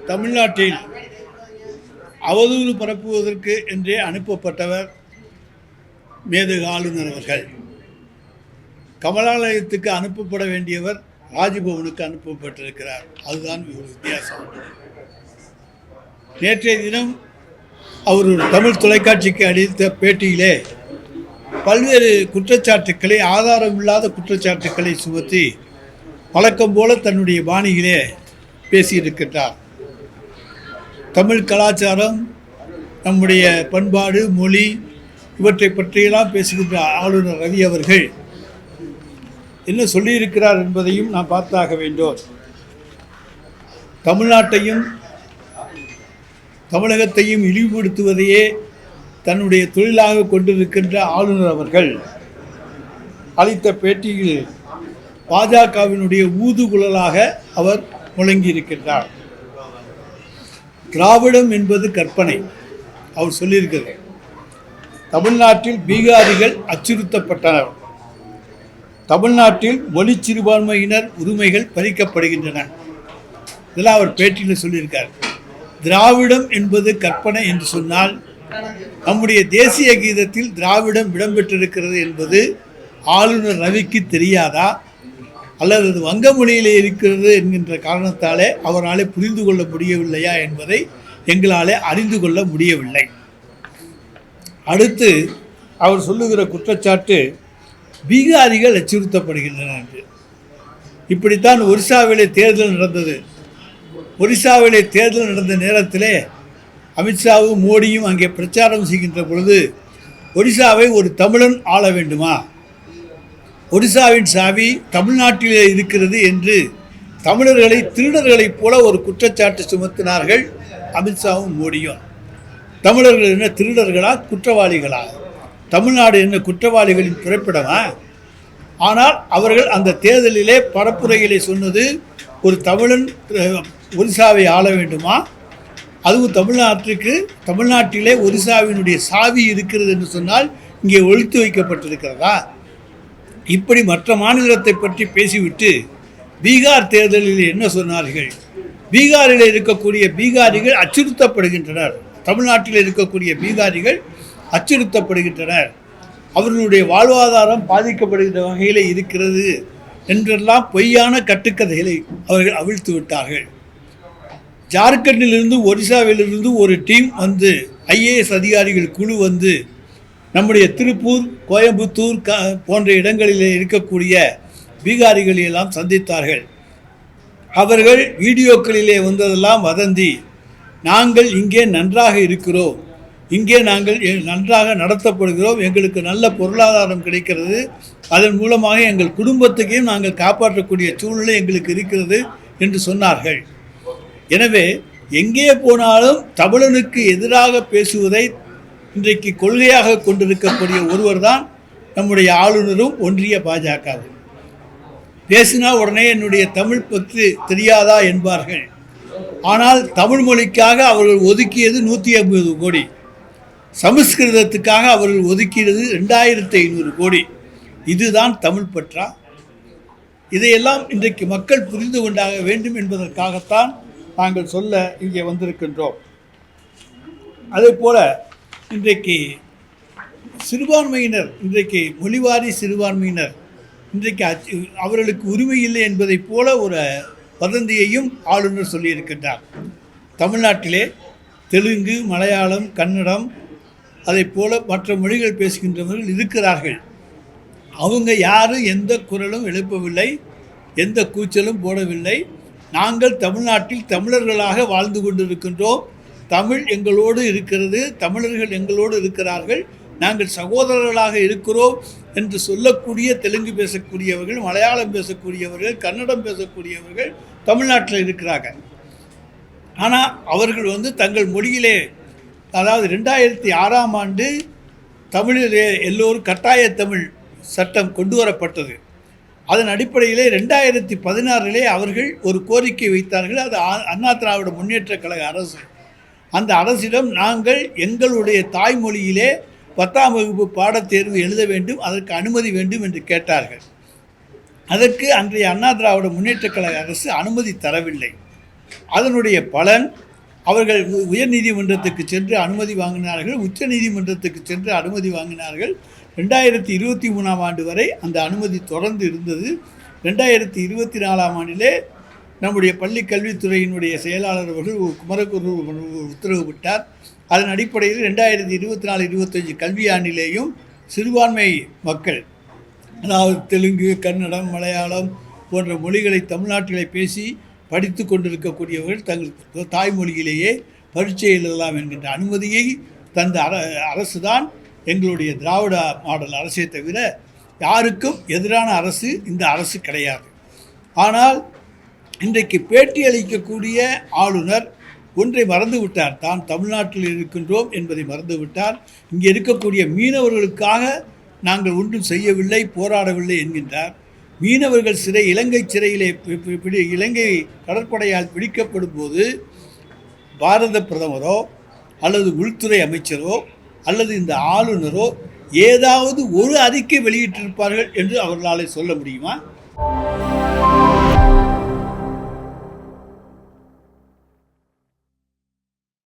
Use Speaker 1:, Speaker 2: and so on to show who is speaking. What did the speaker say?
Speaker 1: தமிழ்நாட்டில் அவதூறு பரப்புவதற்கு என்றே அனுப்பப்பட்டவர் மேதகு ஆளுநர் அவர்கள். கமலாலயத்துக்கு அனுப்பப்பட வேண்டியவர் ராஜ்பவனுக்கு அனுப்பப்பட்டிருக்கிறார். அதுதான் ஒரு வித்தியாசம். நேற்றைய தினம் அவர் ஒரு தமிழ் தொலைக்காட்சிக்கு அளித்த பேட்டியிலே பல்வேறு குற்றச்சாட்டுக்களை, ஆதாரமில்லாத குற்றச்சாட்டுக்களை சுமத்தி வழக்கம் போல தன்னுடைய பாணியிலே பேசியிருக்கின்றார். தமிழ் கலாச்சாரம், நம்முடைய பண்பாடு, மொழி இவற்றை பற்றியெல்லாம் பேசுகின்ற ஆளுநர் ரவி அவர்கள் என்ன சொல்லியிருக்கிறார் என்பதையும் நாம் பார்த்தாக வேண்டும். தமிழ்நாட்டையும் தமிழகத்தையும் இழிவுபடுத்துவதையே தன்னுடைய தொழிலாக கொண்டிருக்கின்ற ஆளுநர் அவர்கள் அளித்த பேட்டியில் பாஜகவினுடைய ஊதுகுழலாக அவர் முழங்கியிருக்கின்றார். திராவிடம் என்பது கற்பனை அவர் சொல்லியிருக்கிறார். தமிழ்நாட்டில் பீகாரிகள் அச்சுறுத்தப்பட்டனர். தமிழ்நாட்டில் மொழி சிறுபான்மையினர் உரிமைகள் பறிக்கப்படுகின்றன. இதெல்லாம் அவர் பேட்டியில் சொல்லியிருக்கார். திராவிடம் என்பது கற்பனை என்று சொன்னால், நம்முடைய தேசிய கீதத்தில் திராவிடம் இடம்பெற்றிருக்கிறது என்பது ஆளுநர் ரவிக்கு தெரியாதா, அல்லது அது வங்க மொழியிலே இருக்கிறது என்கின்ற காரணத்தாலே அவராலே புரிந்து கொள்ள முடியவில்லையா என்பதை எங்களாலே அறிந்து கொள்ள முடியவில்லை. அடுத்து அவர் சொல்லுகிற குற்றச்சாட்டு பீகாரிகள் அச்சுறுத்தப்படுகின்றன என்று. இப்படித்தான் ஒரிசாவிலே தேர்தல் நடந்தது. ஒரிசாவிலே தேர்தல் நடந்த நேரத்திலே அமித்ஷாவும் மோடியும் அங்கே பிரச்சாரம் செய்கின்ற பொழுது, ஒரிசாவை ஒரு தமிழன் ஆள வேண்டுமா, ஒரிசாவின் சாவி தமிழ்நாட்டிலே இருக்கிறது என்று தமிழர்களை திருடர்களைப் போல ஒரு குற்றச்சாட்டு சுமத்தினார்கள் அமித்ஷாவும் மோடியும். தமிழர்கள் என்ன திருடர்களா, குற்றவாளிகளா? தமிழ்நாடு என்ன குற்றவாளிகளின் பிறப்பிடமா? ஆனால் அவர்கள் அந்த தேர்தலிலே பரப்புரையிலே சொன்னது, ஒரு தமிழன் ஒரிசாவை ஆள வேண்டுமா, அதுவும் தமிழ்நாட்டிலே ஒரிசாவினுடைய சாவி இருக்கிறது என்று சொன்னால் இங்கே ஒழித்து வைக்கப்பட்டிருக்கிறதா? இப்படி மற்ற மாநிலத்தை பற்றி பேசிவிட்டு பீகார் தேர்தலில் என்ன சொன்னார்கள்? பீகாரில் இருக்கக்கூடிய பீகாரிகள் அச்சுறுத்தப்படுகின்றனர், தமிழ்நாட்டில் இருக்கக்கூடிய பீகாரிகள் அச்சுறுத்தப்படுகின்றனர், அவர்களுடைய வாழ்வாதாரம் பாதிக்கப்படுகின்ற வகையில் இருக்கிறது என்றெல்லாம் பொய்யான கட்டுக்கதைகளை அவர்கள் அவிழ்த்து விட்டார்கள். ஜார்க்கண்டிலிருந்து ஒரிசாவிலிருந்து ஒரு டீம் வந்து, ஐஏஎஸ் அதிகாரிகள் குழு வந்து நம்முடைய திருப்பூர், கோயம்புத்தூர் போன்ற இடங்களிலே இருக்கக்கூடிய பீகாரிகளெல்லாம் சந்தித்தார்கள். அவர்கள் வீடியோக்களிலே வந்ததெல்லாம் வதந்தி. நாங்கள் இங்கே நன்றாக இருக்கிறோம், இங்கே நாங்கள் நன்றாக நடத்தப்படுகிறோம், எங்களுக்கு நல்ல பொருளாதாரம் கிடைக்கிறது, அதன் மூலமாக எங்கள் குடும்பத்துக்கையும் நாங்கள் காப்பாற்றக்கூடிய சூழ்நிலை எங்களுக்கு இருக்கிறது என்று சொன்னார்கள். எனவே எங்கே போனாலும் தமிழனுக்கு எதிராக பேசுவதை இன்றைக்கு கொள்கையாக கொண்டிருக்கக்கூடிய ஒருவர் தான் நம்முடைய ஆளுநரும் ஒன்றிய பாஜகவும். பேசினா உடனே என்னுடைய தமிழ் பற்றி தெரியாதா என்பார்கள். ஆனால் தமிழ் மொழிக்காக அவர்கள் ஒதுக்கியது 150 கோடி, சமஸ்கிருதத்துக்காக அவர்கள் ஒதுக்கியது 2500 கோடி. இதுதான் தமிழ் பற்றா? இதையெல்லாம் இன்றைக்கு மக்கள் புரிந்து கொண்டாக வேண்டும் என்பதற்காகத்தான் நாங்கள் சொல்ல இங்கே வந்திருக்கின்றோம். அதே போல் இன்றைக்கு சிறுபான்மையினர், இன்றைக்கு மொழிவாரி சிறுபான்மையினர் இன்றைக்கு அவர்களுக்கு உரிமை இல்லை என்பதைப் போல ஒரு வதந்தியையும் ஆளுநர் சொல்லியிருக்கின்றார். தமிழ்நாட்டிலே தெலுங்கு, மலையாளம், கன்னடம், அதை போல மற்ற மொழிகள் பேசுகின்றவர்கள் இருக்கிறார்கள். அவங்க யாரும் எந்த குரலும் எழுப்பவில்லை, எந்த கூச்சலும் போடவில்லை. நாங்கள் தமிழ்நாட்டில் தமிழர்களாக வாழ்ந்து கொண்டிருக்கின்றோம், தமிழ் எங்களோடு இருக்கிறது, தமிழர்கள் எங்களோடு இருக்கிறார்கள், நாங்கள் சகோதரர்களாக இருக்கிறோம் என்று சொல்லக்கூடிய தெலுங்கு பேசக்கூடியவர்கள், மலையாளம் பேசக்கூடியவர்கள், கன்னடம் பேசக்கூடியவர்கள் தமிழ்நாட்டில் இருக்கிறாங்க. ஆனால் அவர்கள் வந்து தங்கள் மொழியிலே, அதாவது 2006ஆம் ஆண்டு தமிழிலே எல்லோரும் கட்டாய தமிழ் சட்டம் கொண்டு வரப்பட்டது. அதன் அடிப்படையிலே 2016 அவர்கள் ஒரு கோரிக்கை வைத்தார்கள். அது அண்ணா திராவிட முன்னேற்ற கழக அரசு. அந்த அரசிடம் நாங்கள் எங்களுடைய தாய்மொழியிலே 10ஆம் வகுப்பு பாடத்தேர்வு எழுத வேண்டும், அதற்கு அனுமதி வேண்டும் என்று கேட்டார்கள். அதற்கு அன்றைய அண்ணா திராவிட முன்னேற்ற கழக அரசு அனுமதி தரவில்லை. அதனுடைய பலன் அவர்கள் உயர்நீதிமன்றத்துக்கு சென்று அனுமதி வாங்கினார்கள், உச்ச நீதிமன்றத்துக்கு சென்று அனுமதி வாங்கினார்கள். 2023ஆம் ஆண்டு வரை அந்த அனுமதி தொடர்ந்து இருந்தது. 2024ஆம் ஆண்டிலே நம்முடைய பள்ளி கல்வித்துறையினுடைய செயலாளர் அவர்கள் குமரகுரு உத்தரவு விட்டார். அதன் அடிப்படையில் 2024-25 கல்வியாண்டிலேயும் சிறுபான்மை மக்கள், அதாவது தெலுங்கு, கன்னடம், மலையாளம் போன்ற மொழிகளை தமிழ்நாட்டிலே பேசி படித்து கொண்டிருக்கக்கூடியவர்கள் தங்கள் தாய்மொழியிலேயே பரீட்சை எழுதலாம் என்கின்ற அனுமதியை தந்த அரசு தான் எங்களுடைய திராவிட மாடல் அரசே தவிர யாருக்கும் எதிரான அரசு இந்த அரசு கிடையாது. ஆனால் இன்றைக்கு பேட்டி அளிக்கக்கூடிய ஆளுநர் ஒன்றை மறந்துவிட்டார். தான் தமிழ்நாட்டில் இருக்கின்றோம் என்பதை மறந்துவிட்டார். இங்கே இருக்கக்கூடிய மீனவர்களுக்காக நாங்கள் ஒன்றும் செய்யவில்லை, போராடவில்லை என்கின்றார். மீனவர்கள் இலங்கை சிறையிலே இலங்கை கடற்படையால் பிடிக்கப்படும் போது பாரத பிரதமரோ அல்லது உள்துறை அமைச்சரோ அல்லது இந்த ஆளுநரோ ஏதாவது ஒரு அறிக்கை வெளியிட்டிருப்பார்கள் என்று அவர்களால் சொல்ல முடியுமா?